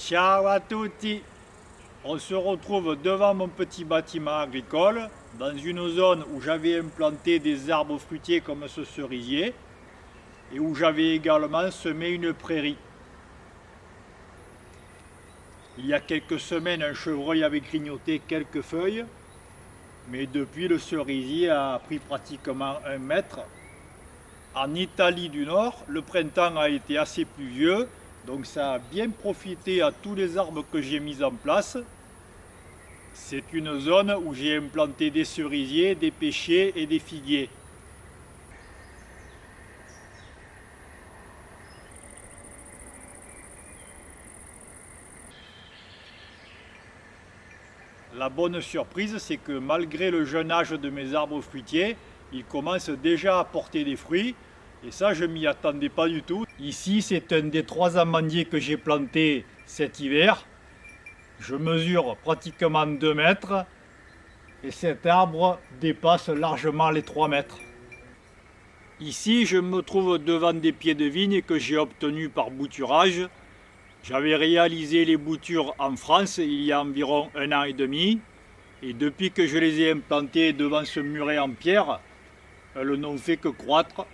Ciao à tutti! On se retrouve devant mon petit bâtiment agricole, dans une zone où j'avais implanté des arbres fruitiers comme ce cerisier et où j'avais également semé une prairie. Il y a quelques semaines, un chevreuil avait grignoté quelques feuilles, mais depuis le cerisier a pris pratiquement 1 mètre. En Italie du Nord, le printemps a été assez pluvieux, donc ça a bien profité à tous les arbres que j'ai mis en place. C'est une zone où j'ai implanté des cerisiers, des pêchers et des figuiers. La bonne surprise, c'est que malgré le jeune âge de mes arbres fruitiers, ils commencent déjà à porter des fruits. Et ça, je m'y attendais pas du tout. Ici, c'est un des 3 amandiers que j'ai plantés cet hiver. Je mesure pratiquement 2 mètres et cet arbre dépasse largement les 3 mètres. Ici, je me trouve devant des pieds de vigne que j'ai obtenus par bouturage. J'avais réalisé les boutures en France il y a environ 1 an et demi. Et depuis que je les ai implantés devant ce muret en pierre, elles n'ont fait que croître.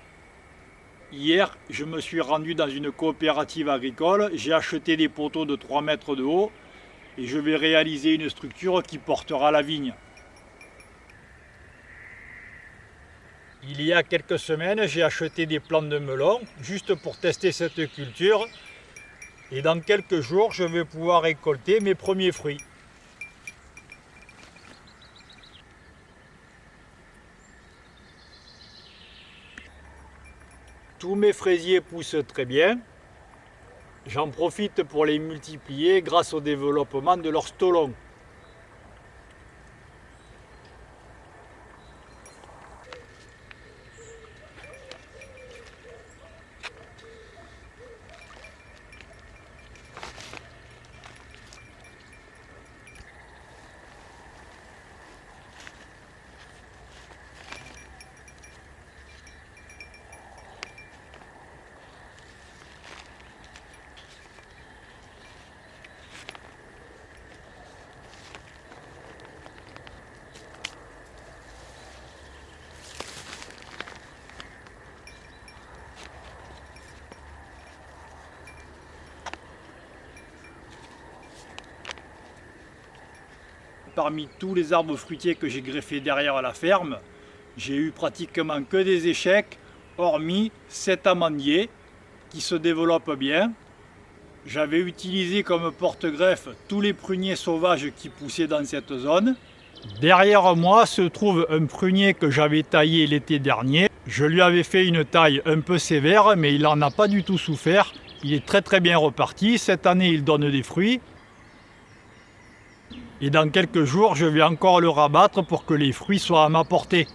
Hier, je me suis rendu dans une coopérative agricole. J'ai acheté des poteaux de 3 mètres de haut et je vais réaliser une structure qui portera la vigne. Il y a quelques semaines, j'ai acheté des plants de melon juste pour tester cette culture. Et dans quelques jours, je vais pouvoir récolter mes premiers fruits. Tous mes fraisiers poussent très bien. J'en profite pour les multiplier grâce au développement de leurs stolons. Parmi tous les arbres fruitiers que j'ai greffés derrière la ferme, j'ai eu pratiquement que des échecs, hormis cet amandier qui se développe bien. J'avais utilisé comme porte-greffe tous les pruniers sauvages qui poussaient dans cette zone. Derrière moi se trouve un prunier que j'avais taillé l'été dernier. Je lui avais fait une taille un peu sévère, mais il n'en a pas du tout souffert. Il est très bien reparti. Cette année, il donne des fruits. Et dans quelques jours, je vais encore le rabattre pour que les fruits soient à ma portée.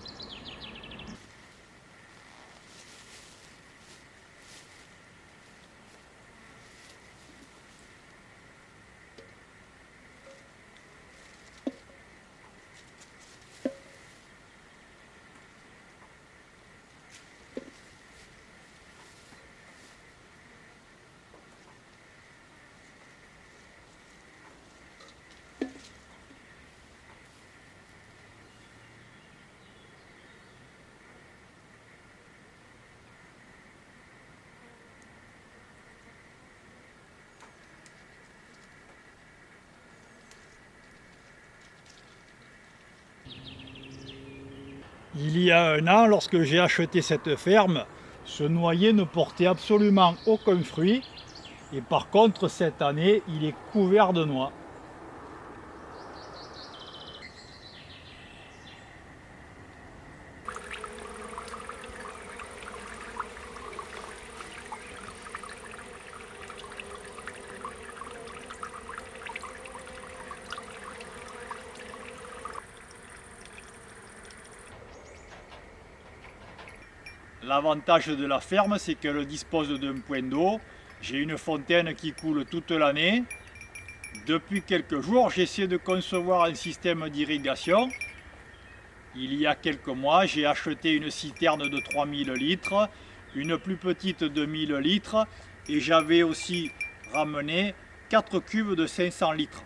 Il y a 1 an, lorsque j'ai acheté cette ferme, ce noyer ne portait absolument aucun fruit. Et par contre, cette année, il est couvert de noix. L'avantage de la ferme, c'est qu'elle dispose d'un point d'eau. J'ai une fontaine qui coule toute l'année. Depuis quelques jours, j'essaie de concevoir un système d'irrigation. Il y a quelques mois, j'ai acheté une citerne de 3000 litres, une plus petite de 1000 litres et j'avais aussi ramené 4 cubes de 500 litres.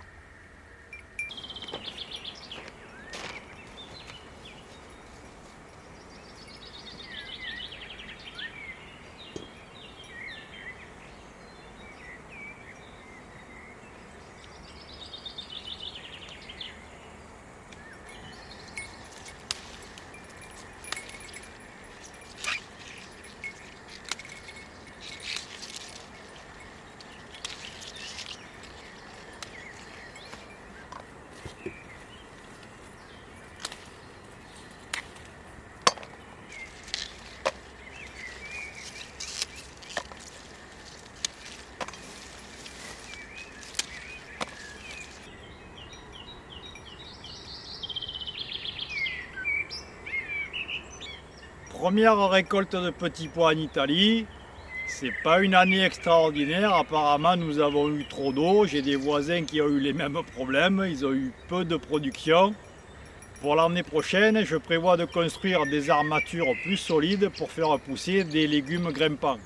Première récolte de petits pois en Italie. C'est pas une année extraordinaire. Apparemment, nous avons eu trop d'eau. J'ai des voisins qui ont eu les mêmes problèmes. Ils ont eu peu de production. Pour l'année prochaine, je prévois de construire des armatures plus solides pour faire pousser des légumes grimpants.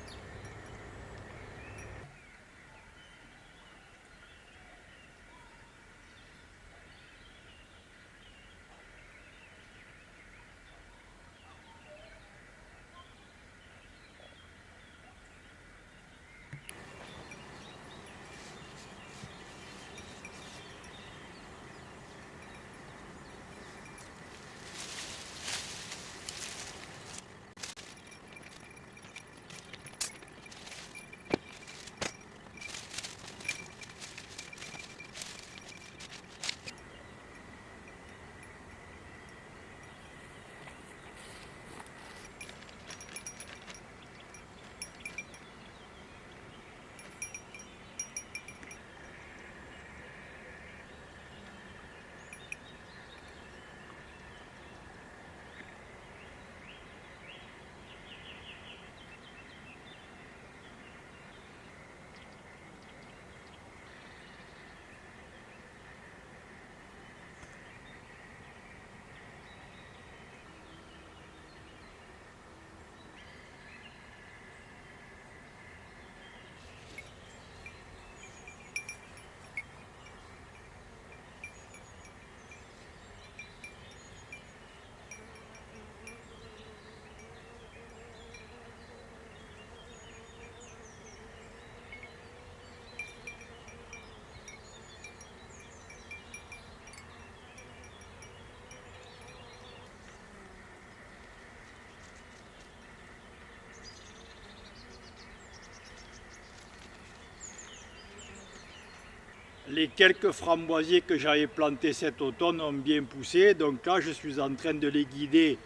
Les quelques framboisiers que j'avais plantés cet automne ont bien poussé, donc là je suis en train de les guider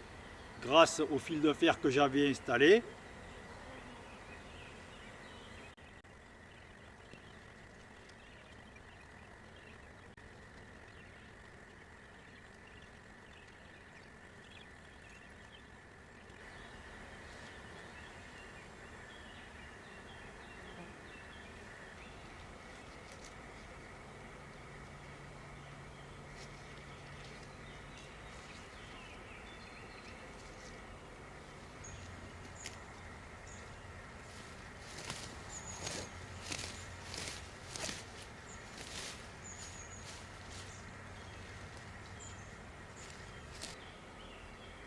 grâce au fil de fer que j'avais installé.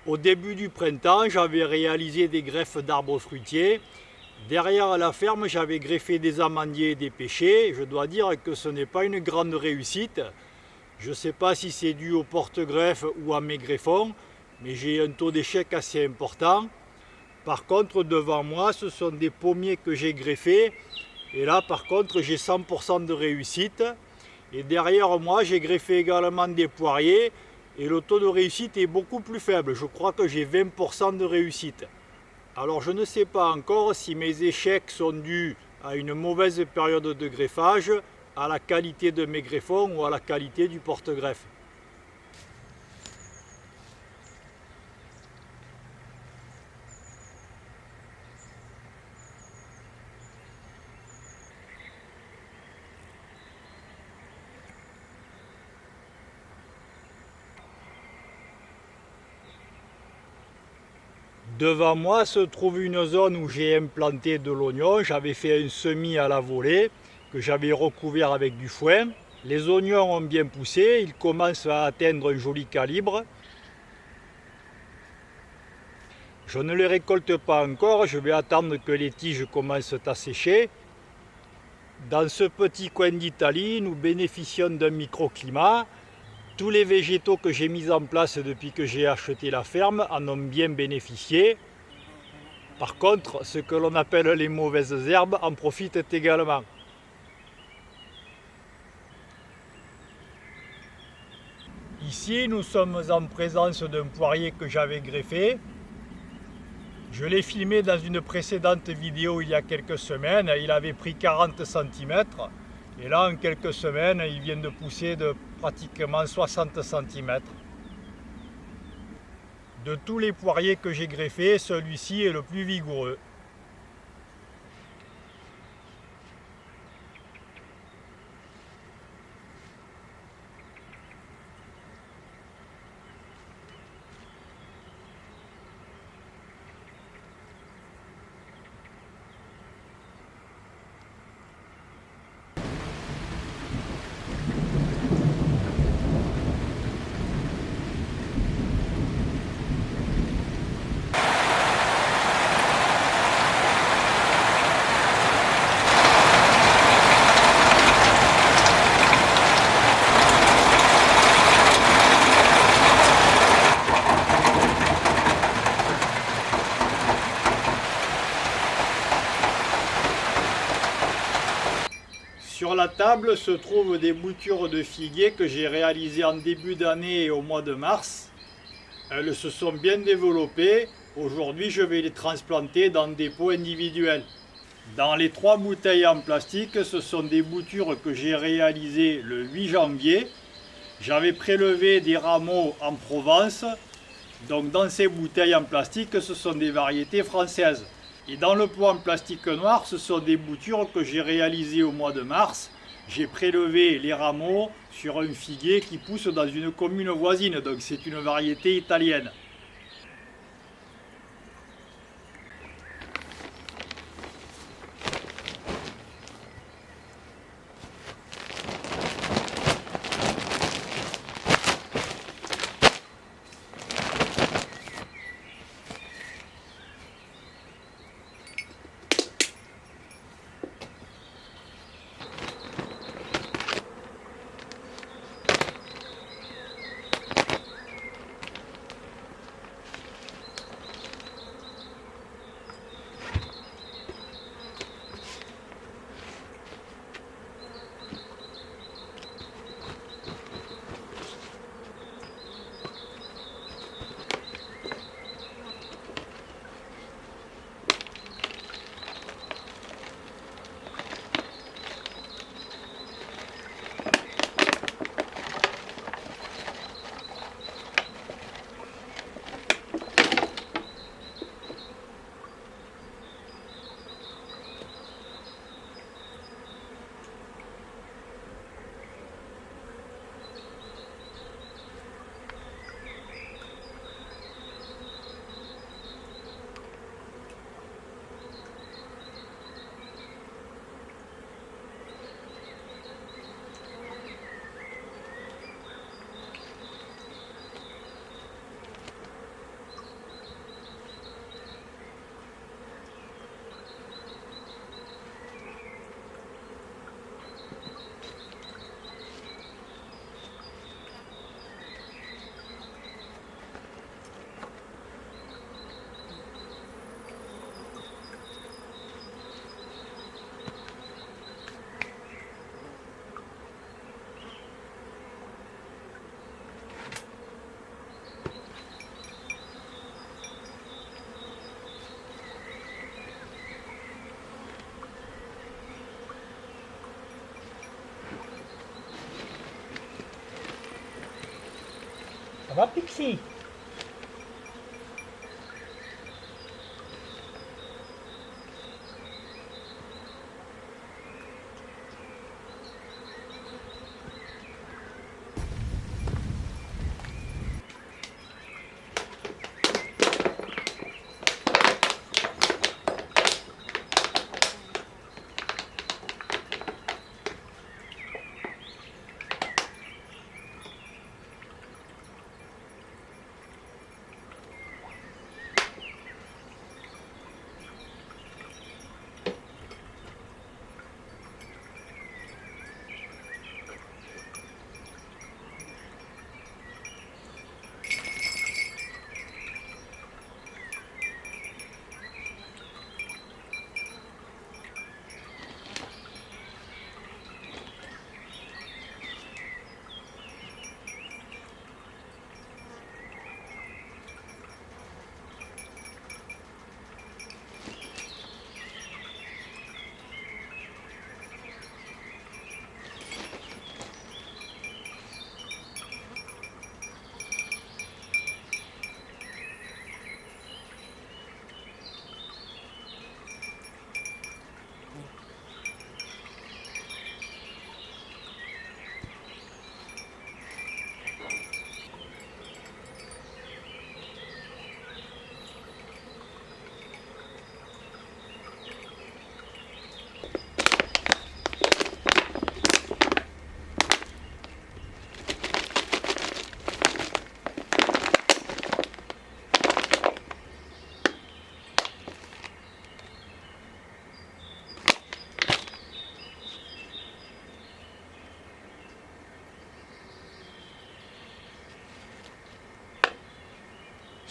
Au début du printemps, j'avais réalisé des greffes d'arbres fruitiers. Derrière la ferme, j'avais greffé des amandiers et des pêchers. Je dois dire que ce n'est pas une grande réussite. Je ne sais pas si c'est dû au porte-greffe ou à mes greffons, mais j'ai un taux d'échec assez important. Par contre, devant moi, ce sont des pommiers que j'ai greffés. Et là, par contre, j'ai 100% de réussite. Et derrière moi, j'ai greffé également des poiriers. Et le taux de réussite est beaucoup plus faible. Je crois que j'ai 20% de réussite. Alors je ne sais pas encore si mes échecs sont dus à une mauvaise période de greffage, à la qualité de mes greffons ou à la qualité du porte-greffe. Devant moi se trouve une zone où j'ai implanté de l'oignon. J'avais fait un semis à la volée que j'avais recouvert avec du foin. Les oignons ont bien poussé, ils commencent à atteindre un joli calibre. Je ne les récolte pas encore, je vais attendre que les tiges commencent à sécher. Dans ce petit coin d'Italie, nous bénéficions d'un microclimat. Tous les végétaux que j'ai mis en place depuis que j'ai acheté la ferme en ont bien bénéficié. Par contre, ce que l'on appelle les mauvaises herbes en profitent également. Ici, nous sommes en présence d'un poirier que j'avais greffé. Je l'ai filmé dans une précédente vidéo il y a quelques semaines. Il avait pris 40 cm. Et là, en quelques semaines, il vient de pousser de pratiquement 60 cm. De tous les poiriers que j'ai greffés, celui-ci est le plus vigoureux. Sur la table se trouvent des boutures de figuier que j'ai réalisées en début d'année et au mois de mars. Elles se sont bien développées. Aujourd'hui, je vais les transplanter dans des pots individuels. Dans les 3 bouteilles en plastique, ce sont des boutures que j'ai réalisées le 8 janvier. J'avais prélevé des rameaux en Provence. Donc dans ces bouteilles en plastique, ce sont des variétés françaises. Et dans le pot en plastique noir, ce sont des boutures que j'ai réalisées au mois de mars. J'ai prélevé les rameaux sur un figuier qui pousse dans une commune voisine, donc c'est une variété italienne. Ça va, Pixie?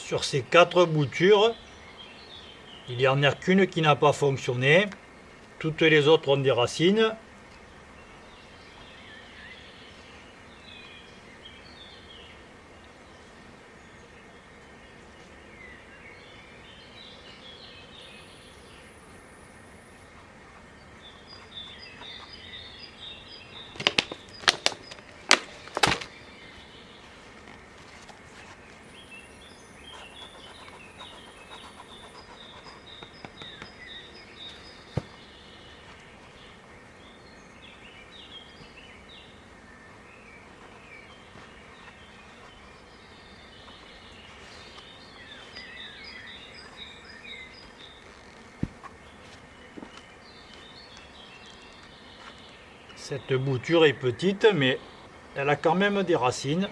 Sur ces 4 boutures, il n'y en a qu'une qui n'a pas fonctionné. Toutes les autres ont des racines. Cette bouture est petite, mais elle a quand même des racines.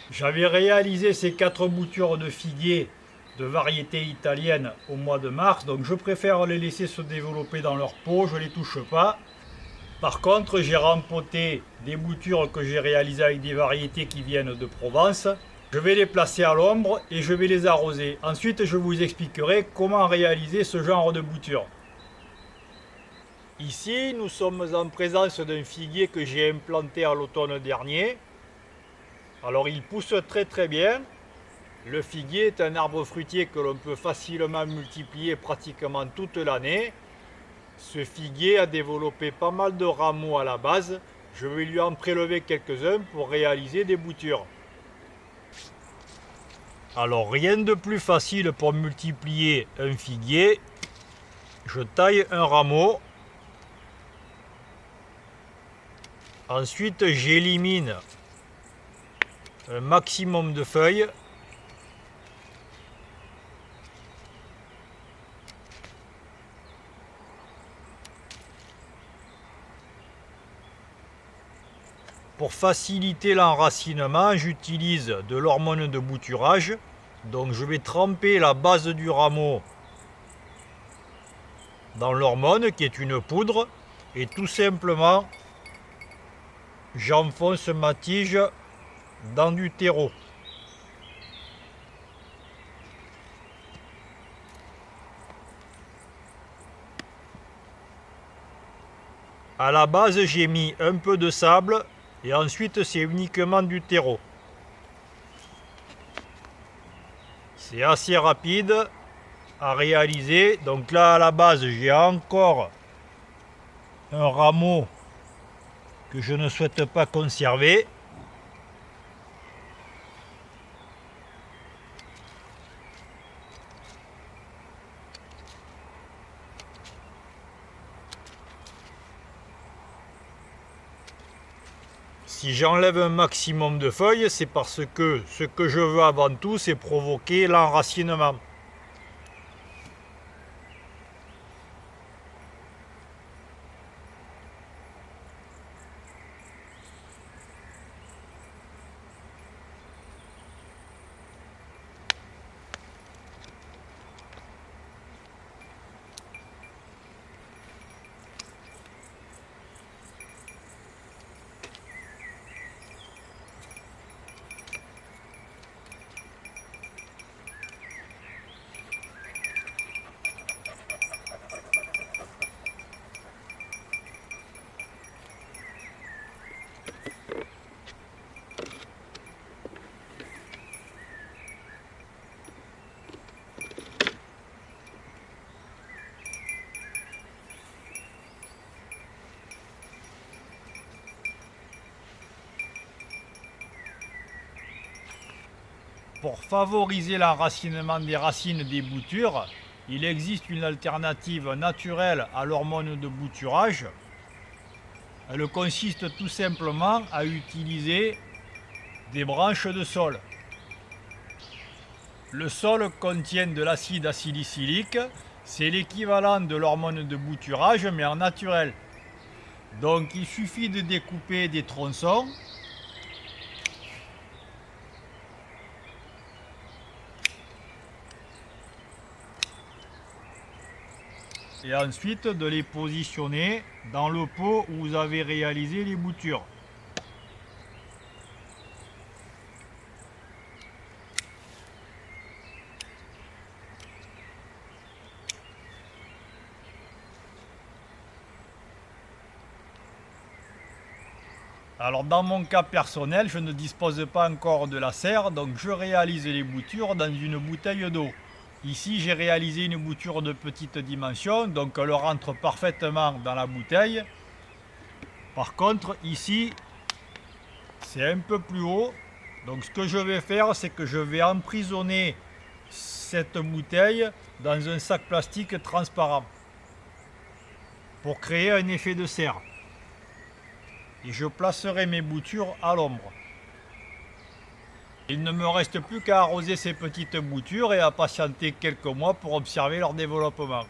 J'avais réalisé ces 4 boutures de figuier de variété italienne au mois de mars, donc je préfère les laisser se développer dans leur pot, je ne les touche pas. Par contre, j'ai rempoté des boutures que j'ai réalisées avec des variétés qui viennent de Provence. Je vais les placer à l'ombre et je vais les arroser. Ensuite, je vous expliquerai comment réaliser ce genre de bouture. Ici, nous sommes en présence d'un figuier que j'ai implanté à l'automne dernier. Alors il pousse très bien. Le figuier est un arbre fruitier que l'on peut facilement multiplier pratiquement toute l'année. Ce figuier a développé pas mal de rameaux à la base. Je vais lui en prélever quelques-uns pour réaliser des boutures. Alors rien de plus facile pour multiplier un figuier. Je taille un rameau. Ensuite j'élimine un maximum de feuilles. Pour faciliter l'enracinement, j'utilise de l'hormone de bouturage. Donc je vais tremper la base du rameau dans l'hormone qui est une poudre et tout simplement j'enfonce ma tige dans du terreau. À la base, j'ai mis un peu de sable et ensuite c'est uniquement du terreau. C'est assez rapide à réaliser. Donc là, à la base, j'ai encore un rameau que je ne souhaite pas conserver. Si j'enlève un maximum de feuilles, c'est parce que ce que je veux avant tout, c'est provoquer l'enracinement. Pour favoriser l'enracinement des racines des boutures, il existe une alternative naturelle à l'hormone de bouturage. Elle consiste tout simplement à utiliser des branches de saule. Le saule contient de l'acide acélycylique, c'est l'équivalent de l'hormone de bouturage mais en naturel. Donc il suffit de découper des tronçons et ensuite de les positionner dans le pot où vous avez réalisé les boutures. Alors dans mon cas personnel, je ne dispose pas encore de la serre, donc je réalise les boutures dans une bouteille d'eau. Ici j'ai réalisé une bouture de petite dimension, donc elle rentre parfaitement dans la bouteille. Par contre ici, c'est un peu plus haut, donc ce que je vais faire, c'est que je vais emprisonner cette bouteille dans un sac plastique transparent pour créer un effet de serre. Et je placerai mes boutures à l'ombre. Il ne me reste plus qu'à arroser ces petites boutures et à patienter quelques mois pour observer leur développement.